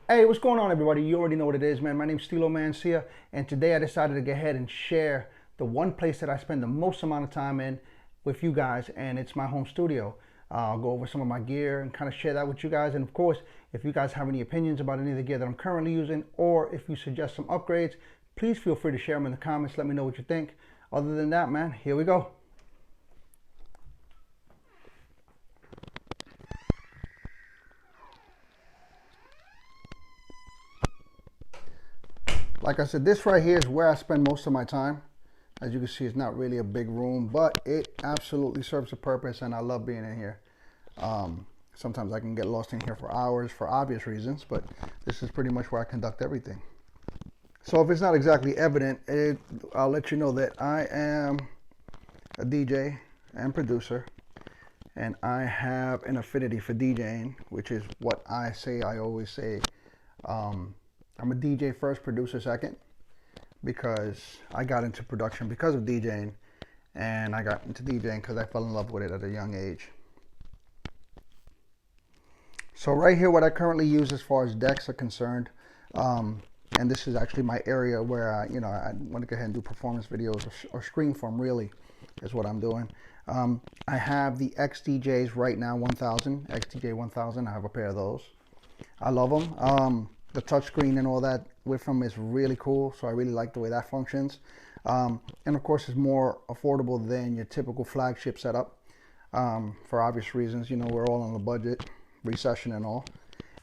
Hey, what's going on, everybody? You already know what it is, man. My name's Stilo Mancia, and today I decided to go ahead and share the one place that I spend the most amount of time in with you guys, and it's my home studio. I'll go over some of my gear and kind of share that with you guys. And of course, if you guys have any opinions about any of the gear that I'm currently using, or if you suggest some upgrades, please feel free to share them in the comments. Let me know what you think. Other than that, man, here we go. Like I said, this right here is where I spend most of my time. As you can see, it's not really a big room, but it absolutely serves a purpose, and I love being in here. Sometimes I can get lost in here for hours for obvious reasons, but this is pretty much where I conduct everything. So if it's not exactly evident, I'll let you know that I am a DJ and producer, and I have an affinity for DJing, which is what I always say. I'm a DJ first, producer second, because I got into production because of DJing, and I got into DJing because I fell in love with it at a young age. So right here, what I currently use as far as decks are concerned, and this is actually my area where I want to go ahead and do performance videos or screen from, really, is what I'm doing. I have the XDJs right now, 1000, XDJ 1000. I have a pair of those. I love them. The touchscreen and all that with them is really cool, so I really like the way that functions. And of course, it's more affordable than your typical flagship setup, for obvious reasons. You know, we're all on a budget, recession and all.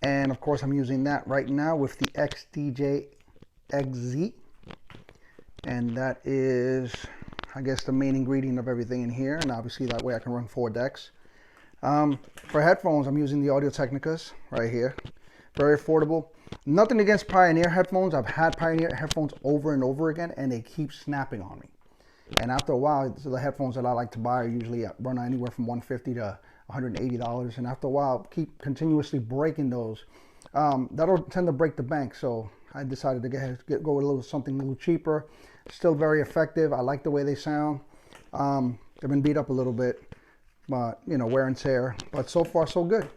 And of course, I'm using that right now with the XDJ XZ, and that is, I guess, the main ingredient of everything in here. And obviously, that way I can run 4 decks. For headphones, I'm using the Audio Technicas right here. Very affordable. Nothing against Pioneer headphones. I've had Pioneer headphones over and over again, and they keep snapping on me. And after a while, so the headphones that I like to buy are usually run anywhere from $150 to $180. And after a while, keep continuously breaking those. That'll tend to break the bank. So I decided to go with something a little cheaper. Still very effective. I like the way they sound. They've been beat up a little bit, but you know, wear and tear. But so far, so good.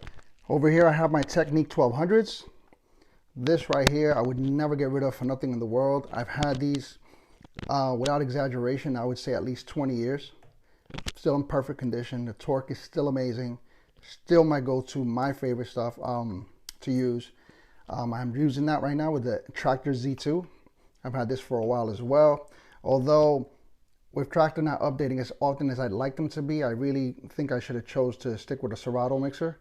Over here, I have my Technics 1200s. This right here, I would never get rid of for nothing in the world. I've had these, without exaggeration, I would say at least 20 years. Still in perfect condition. The torque is still amazing. Still my go-to, my favorite stuff to use. I'm using that right now with the Traktor Z2. I've had this for a while as well. Although, with Traktor not updating as often as I'd like them to be, I really think I should have chose to stick with a Serato mixer.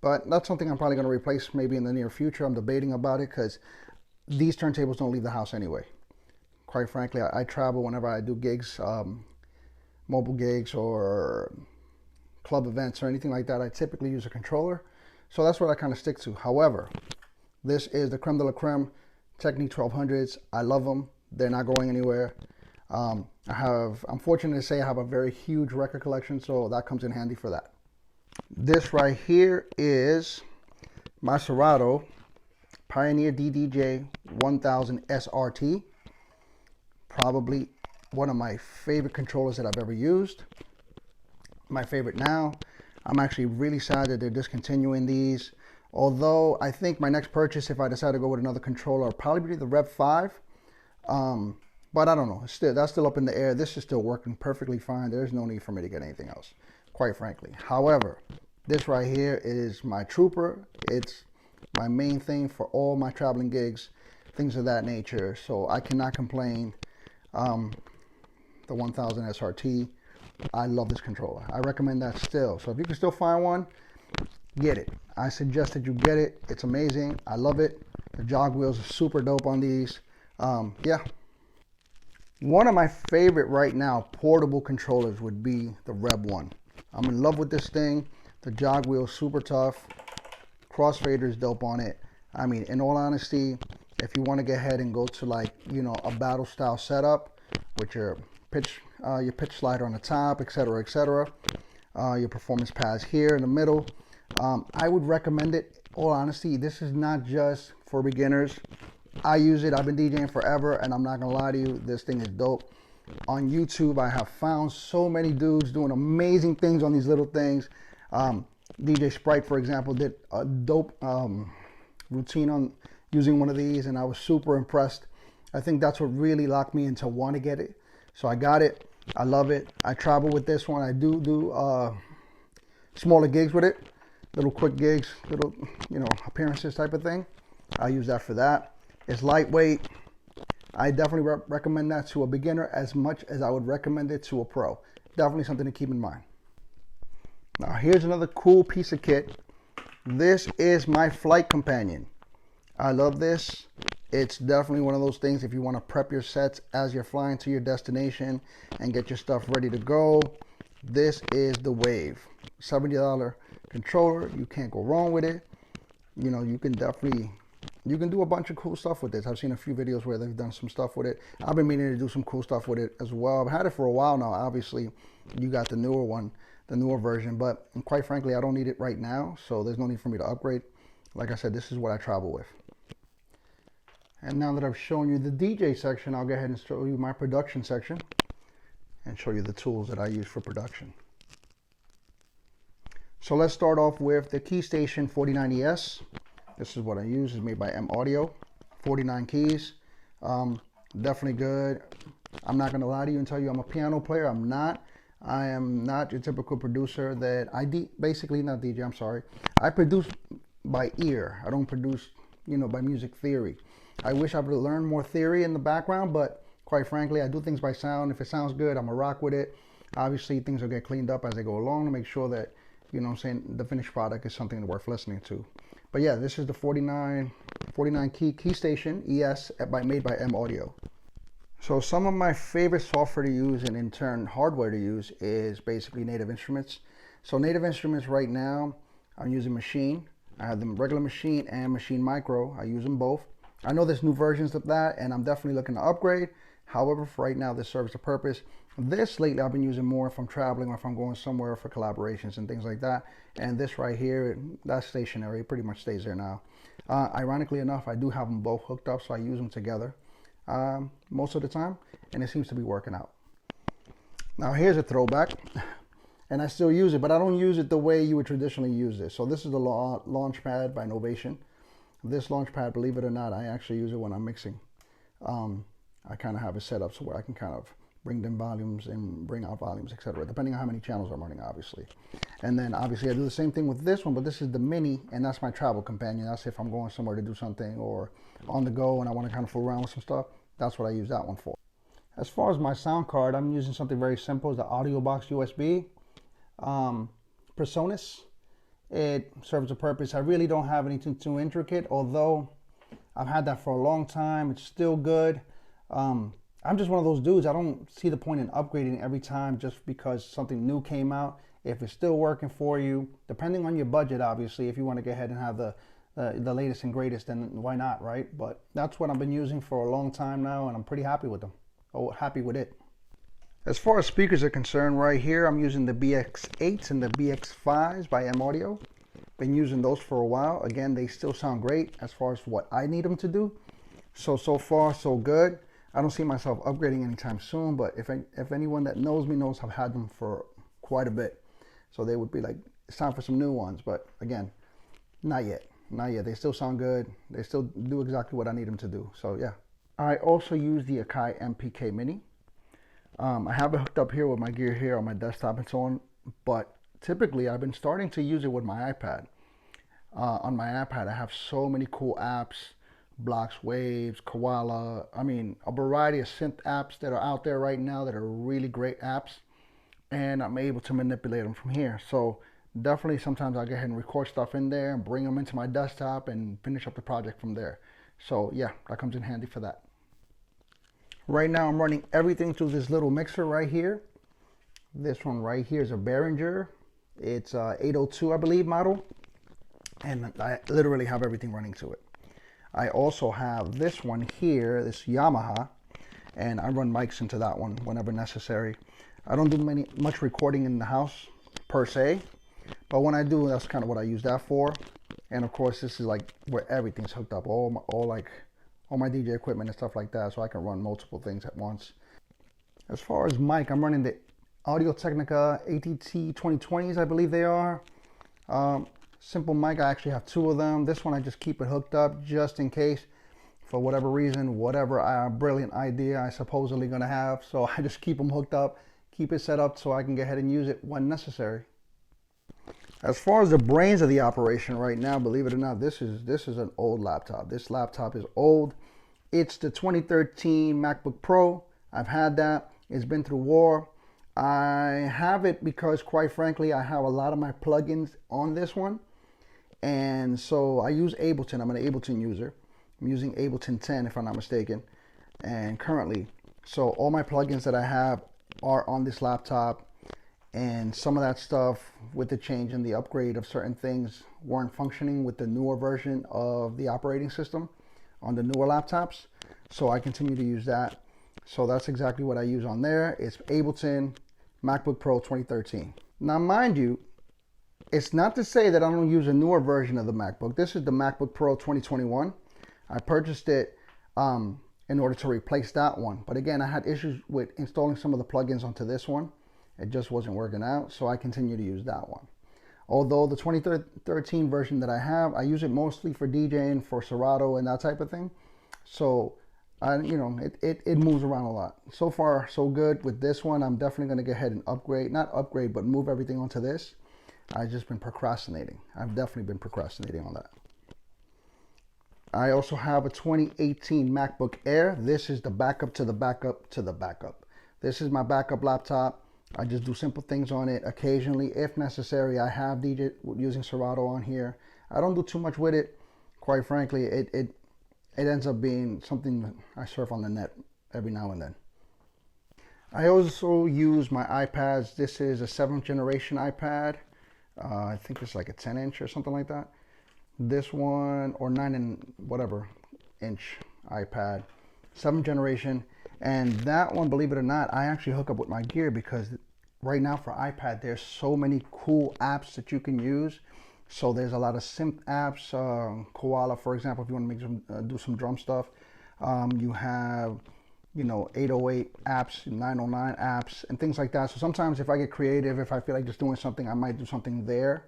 But that's something I'm probably going to replace maybe in the near future. I'm debating about it because these turntables don't leave the house anyway. Quite frankly, I travel whenever I do gigs, mobile gigs or club events or anything like that. I typically use a controller. So that's what I kind of stick to. However, this is the creme de la creme Technics 1200s. I love them. They're not going anywhere. I'm fortunate to say I have a very huge record collection, so that comes in handy for that. This right here is my Serato Pioneer DDJ 1000 SRT. Probably one of my favorite controllers that I've ever used. My favorite now. I'm actually really sad that they're discontinuing these. Although I think my next purchase, if I decide to go with another controller, will probably be the Rev 5. But I don't know. That's still up in the air. This is still working perfectly fine. There's no need for me to get anything else, quite frankly. However, this right here is my trooper. It's my main thing for all my traveling gigs, things of that nature. So I cannot complain. The 1000 SRT. I love this controller. I recommend that still. So if you can still find one, get it. I suggest that you get it. It's amazing. I love it. The jog wheels are super dope on these. Yeah. One of my favorite right now portable controllers would be the Rev 1. I'm in love with this thing. The jog wheel is super tough. Crossfader is dope on it. I mean, in all honesty, if you want to get ahead and go to, like, you know, a battle style setup with your pitch slider on the top, etc., etc., your performance pads here in the middle, I would recommend it. All honesty, this is not just for beginners. I use it. I've been DJing forever, and I'm not gonna lie to you, this thing is dope. On YouTube, I have found so many dudes doing amazing things on these little things. DJ Sprite, for example, did a dope routine on using one of these, and I was super impressed. I think that's what really locked me into want to get it. So I got it. I love it. I travel with this one. I do smaller gigs with it, little quick gigs, little, appearances type of thing. I use that for that. It's lightweight. I definitely recommend that to a beginner as much as I would recommend it to a pro. Definitely something to keep in mind. Now here's another cool piece of kit. This is my flight companion. I love this. It's definitely one of those things if you want to prep your sets as you're flying to your destination and get your stuff ready to go. This is the Wave. $70 controller. You can't go wrong with it. You can do a bunch of cool stuff with this. I've seen a few videos where they've done some stuff with it. I've been meaning to do some cool stuff with it as well. I've had it for a while now. Obviously, you got the newer one, the newer version, but quite frankly, I don't need it right now, so there's no need for me to upgrade. Like I said, this is what I travel with. And now that I've shown you the DJ section, I'll go ahead and show you my production section and show you the tools that I use for production. So let's start off with the KeyStation 49ES. This is what I use. It's made by M Audio. 49 keys. Definitely good. I'm not going to lie to you and tell you I'm a piano player. I'm not. I am not your typical producer that basically not DJ, I'm sorry. I produce by ear. I don't produce, by music theory. I wish I would have learned more theory in the background, but quite frankly, I do things by sound. If it sounds good, I'm going to rock with it. Obviously, things will get cleaned up as they go along to make sure that, the finished product is something worth listening to. But yeah, this is the 49 key KeyStation ES made by M Audio. So some of my favorite software to use and in turn hardware to use is basically Native Instruments. So Native Instruments right now, I'm using Machine. I have the regular Machine and Machine Micro. I use them both. I know there's new versions of that and I'm definitely looking to upgrade. However, for right now, this serves a purpose. This lately I've been using more if I'm traveling or if I'm going somewhere for collaborations and things like that. And this right here, that's stationary. It pretty much stays there now. Ironically enough, I do have them both hooked up, so I use them together most of the time, and it seems to be working out. Now here's a throwback, and I still use it, but I don't use it the way you would traditionally use this. So this is the Launchpad by Novation. This Launchpad, believe it or not, I actually use it when I'm mixing. I kind of have it set up so where I can kind of bring down volumes and bring out volumes, etc., depending on how many channels I'm running, obviously. And then obviously I do the same thing with this one, but this is the Mini, and that's my travel companion. That's if I'm going somewhere to do something or on the go and I want to kind of fool around with some stuff. That's what I use that one for. As far as my sound card, I'm using something very simple. It's the AudioBox USB. PreSonus. It serves a purpose. I really don't have anything too intricate, although I've had that for a long time. It's still good. I'm just one of those dudes. I don't see the point in upgrading every time just because something new came out. If it's still working for you, depending on your budget, obviously, if you want to go ahead and have the latest and greatest, then why not, right? But that's what I've been using for a long time now, and I'm pretty happy with them. Oh, happy with it. As far as speakers are concerned, right here, I'm using the BX8s and the BX5s by M Audio. Been using those for a while. Again, they still sound great as far as what I need them to do. So far, so good. I don't see myself upgrading anytime soon, but if anyone that knows me knows I've had them for quite a bit. So they would be like, it's time for some new ones. But again, not yet. Not yet. They still sound good. They still do exactly what I need them to do. So yeah. I also use the Akai MPK Mini. I have it hooked up here with my gear here on my desktop and so on. But typically I've been starting to use it with my iPad. On my iPad, I have so many cool apps. Blocks, Waves, Koala, I mean, a variety of synth apps that are out there right now that are really great apps, and I'm able to manipulate them from here. So definitely sometimes I'll go ahead and record stuff in there and bring them into my desktop and finish up the project from there. So yeah, that comes in handy for that. Right now I'm running everything through this little mixer right here. This one right here is a Behringer. It's 802, I believe, model, and I literally have everything running to it. I also have this one here, this Yamaha, and I run mics into that one whenever necessary. I don't do much recording in the house per se, but when I do, that's kind of what I use that for. And of course, this is like where everything's hooked up, all my DJ equipment and stuff like that, so I can run multiple things at once. As far as mic, I'm running the Audio Technica ATT 2020s, I believe they are. simple mic. I actually have two of them. This one I just keep it hooked up just in case, for whatever reason, whatever brilliant idea I supposedly gonna have. So I just keep them hooked up, keep it set up so I can go ahead and use it when necessary. As far as the brains of the operation right now, believe it or not, this is an old laptop. This laptop is old. It's the 2013 MacBook Pro. I've had that. It's been through war. I have it because, quite frankly, I have a lot of my plugins on this one. And so I use Ableton. I'm an Ableton user. I'm using Ableton 10 if I'm not mistaken. And currently, so all my plugins that I have are on this laptop. And some of that stuff with the change and the upgrade of certain things weren't functioning with the newer version of the operating system on the newer laptops. So I continue to use that. So that's exactly what I use on there. It's Ableton MacBook Pro 2013. Now, mind you, it's not to say that I don't use a newer version of the MacBook. This is the MacBook Pro 2021. I purchased it in order to replace that one. But again, I had issues with installing some of the plugins onto this one. It just wasn't working out, so I continue to use that one. Although the 2013 version that I have, I use it mostly for DJing, for Serato and that type of thing. So, it moves around a lot. So far, so good with this one. I'm definitely going to go ahead and upgrade, not upgrade, but move everything onto this. I've just been procrastinating. I've definitely been procrastinating on that. I also have a 2018 MacBook Air. This is the backup to the backup to the backup. This is my backup laptop. I just do simple things on it. Occasionally, if necessary, I have DJ using Serato on here. I don't do too much with it. Quite frankly, it ends up being something I surf on the net every now and then. I also use my iPads. This is a 7th generation iPad. I think it's like a 10-inch or something like that. This one, or 9 and whatever inch iPad, 7th generation. And that one, believe it or not, I actually hook up with my gear because right now for iPad, there's so many cool apps that you can use. So there's a lot of synth apps, Koala, for example, if you want to make some, do some drum stuff. You have, 808 apps, 909 apps, and things like that. So sometimes if I get creative, if I feel like just doing something, I might do something there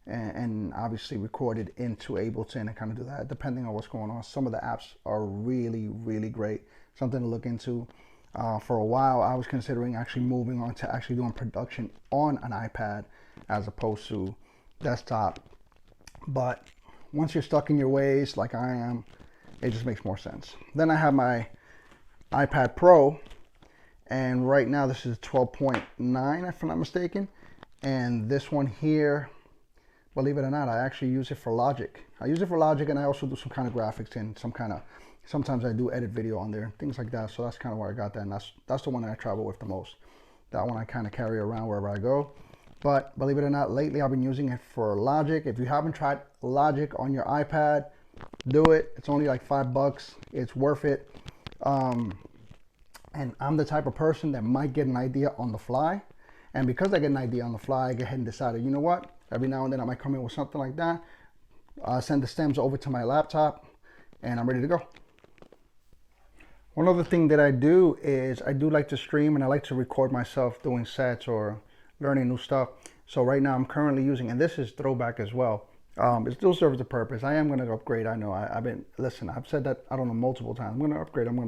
and obviously record it into Ableton and kind of do that, depending on what's going on. Some of the apps are really, really great. Something to look into. For a while, I was considering actually moving on to actually doing production on an iPad as opposed to desktop. But once you're stuck in your ways, like I am, it just makes more sense. Then I have my iPad Pro, and right now this is 12.9, if I'm not mistaken. And this one here, believe it or not, I actually use it for Logic. I use it for Logic, and I also do some kind of graphics and sometimes I do edit video on there, things like that. So that's kind of where I got that, and that's the one that I travel with the most. That one I kind of carry around wherever I go. But believe it or not, lately I've been using it for Logic. If you haven't tried Logic on your iPad, do it. It's only like $5. It's worth it. And I'm the type of person that might get an idea on the fly. And because I get an idea on the fly, I go ahead and decide, you know what? Every now and then I might come in with something like that. Send the stems over to my laptop, and I'm ready to go. One other thing that I do is I do like to stream, and I like to record myself doing sets or learning new stuff. So right now I'm currently using, and this is throwback as well. It still serves the purpose. I am going to upgrade. I know I've said that, I don't know, multiple times. I'm going to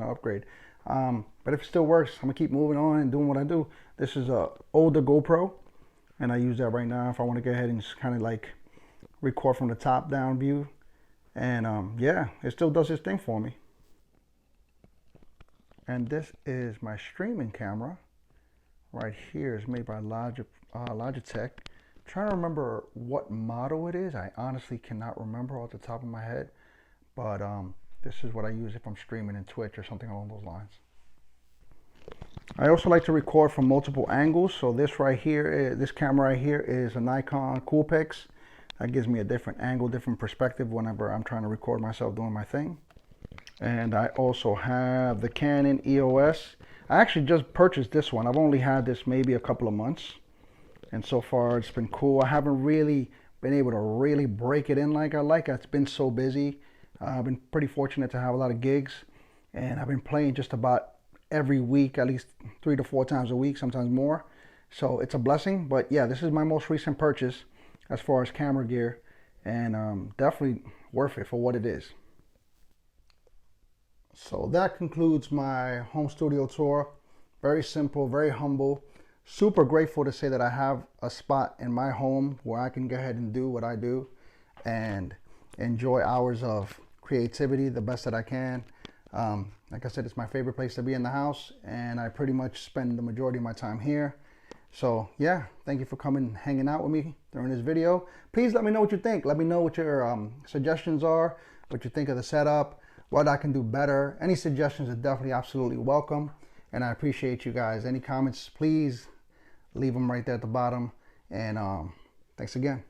upgrade. But if it still works, I'm going to keep moving on and doing what I do. This is a older GoPro, and I use that right now if I want to go ahead and just kind of like record from the top down view. And yeah, it still does its thing for me. And this is my streaming camera right here. It's made by Logitech. I'm trying to remember what model it is. I honestly cannot remember off the top of my head, but this is what I use if I'm streaming in Twitch or something along those lines. I also like to record from multiple angles. So this right here, this camera right here is a Nikon Coolpix. That gives me a different angle, different perspective whenever I'm trying to record myself doing my thing. And I also have the Canon EOS. I actually just purchased this one. I've only had this maybe a couple of months, and so far it's been cool. I haven't really been able to really break it in like I like. It's been so busy. I've been pretty fortunate to have a lot of gigs, and I've been playing just about every week, at least 3 to 4 times a week, sometimes more. So it's a blessing. But yeah, this is my most recent purchase as far as camera gear. and definitely worth it for what it is. So that concludes my home studio tour. Very simple, very humble. Super grateful to say that I have a spot in my home where I can go ahead and do what I do and enjoy hours of creativity the best that I can. Like I said, it's my favorite place to be in the house, and I pretty much spend the majority of my time here. So yeah, thank you for coming and hanging out with me during this video. Please let me know what you think. Let me know what your suggestions are, what you think of the setup, what I can do better. Any suggestions are definitely absolutely welcome, and I appreciate you guys. Any comments, please leave them right there at the bottom. And thanks again.